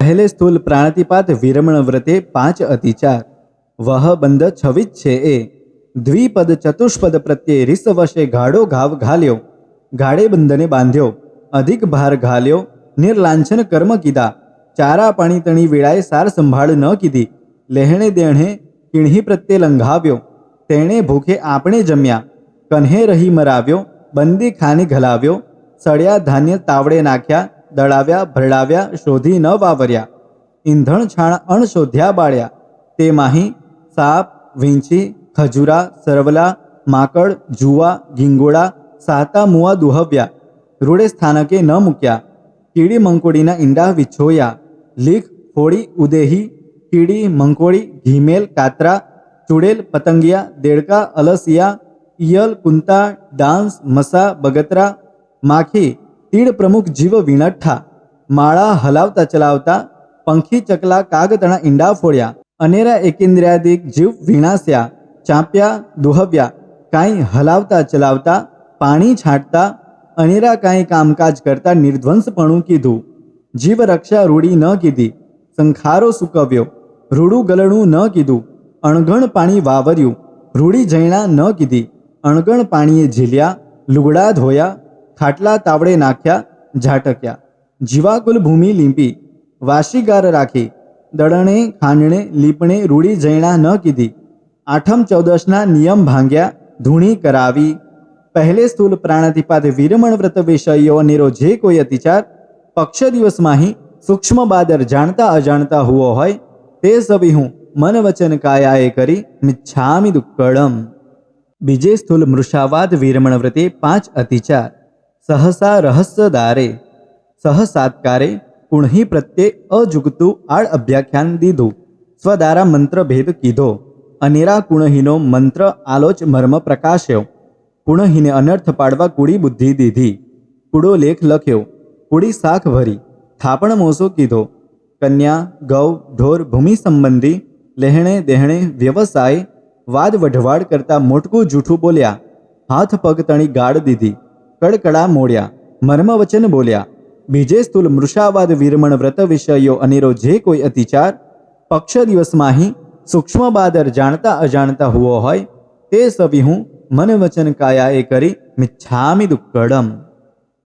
पहले स्थूल प्राणतिपात वीरमण व्रते 5 अति 4 वह बंद 26 छे ए द्विपद चतुष्पद प्रत्यय रिस वशे घाड़ो घाव घाल्यो घाड़े बंधने बांध्यो अधिक भार घाल्यो निर्लांछन कर्म कीधा चारा पाणी तणी वेळाए सार संभाळ न कीधी लेहणे देहणे किण्ही प्रत्ये लंघाव्यो तेणे भूखे आपणे जम्या कन्हे रही मराव्यो बंदी खानी घलाव्यो सड़िया धान्य तावड़े नाख्या दळाव्या भरडाव्या शोधी न वावर्या ईंधण छाण अणशोध्या बाळ्या ते माही साप वींची खजुरा सरवला माकड़ जुआ गिंगोड़ा साता मुआ दुहव्या रूड़े स्थानके न मूक्या कीड़ी मंकोड़ीना ईंडा विछोया લીખ ફોડી ઉદેહી કીડી મંકોડી ઘીમેલ કાતરા ચુડેલ પતંગિયા દેડકા અલસિયા ઈયલ કુંતા ડાંસ મસા બગતરા માખી તીડ પ્રમુખ જીવ વિણઠ્ઠા માળા હલાવતા ચલાવતા પંખી ચકલા કાગતણા ઈંડા ફોડ્યા અનેરા એકેન્દ્રિયાદિક જીવ વિનાશ્યા ચાંપ્યા દુહવ્યા કાંઈ હલાવતા ચલાવતા પાણી છાંટતા અનેરા કાંઈ કામકાજ કરતા નિર્ધ્વંસપણું કીધું जीव रक्षा रूढ़ी न कीधी संखारो सुकव्यो रूड़ू गलणू न कीधु अणगण पाणी वावर्यू रूढ़ी जैणा न कीधी अणगण पाणीए झील्या लुगड़ा धोया खाटला तावड़े नाख्या झाटक्या जीवाकुल भूमि लींपी वाशीगार राखी दड़णे खांडणे लीपणे रूढ़ी जैणा न कीधी आठम चौदशना नियम भांग्या धूणी करावी पहले स्थूल प्राणातिपात वीरमण व्रत विषयो निरो जे कोई अतिचार पक्ष दिवस में ही सूक्ष्म बादर जानता अजाणता हुओ होय ते सभी हूँ मन वचन कायाए करी मिच्छामि दुक्कड़म। बीजे स्थूल मृषावाद वीरमण व्रते 5 अति 4 सहसा रहस्य दारे सहसात्कारे पुण्हि प्रत्ये अजुगतु आड़ अभ्याख्यान दीधु स्वदारा मंत्र भेद कीधो अनेरा कुणहीनो मंत्र आलोच मर्म प्रकाश्यो कुणहीने अनर्थ पाड़वा कूड़ी बुद्धि दीधी कूड़ो लेख लख्यो कूड़ी साख भरी थापण मोसो कीधो कन्या गौ ढोर भूमि संबंधी लेहणे देहणे व्यवसाय वाद वढवाड़ करता मोटकू जूठू बोल्या हाथ पग तणी गाड़ दीधी कड़कड़ा मोड़्या मर्म वचन बोल्या। बीजे स्थूल मृषावाद वीरमण व्रत विषयो अनेरो जे कोई अतिचार पक्ष दिवस माही सूक्ष्म बादर जानता अजाणता हुओ होय ते सभी हूँ मन वचन कायाए करी मिच्छामि दुक्कड़म।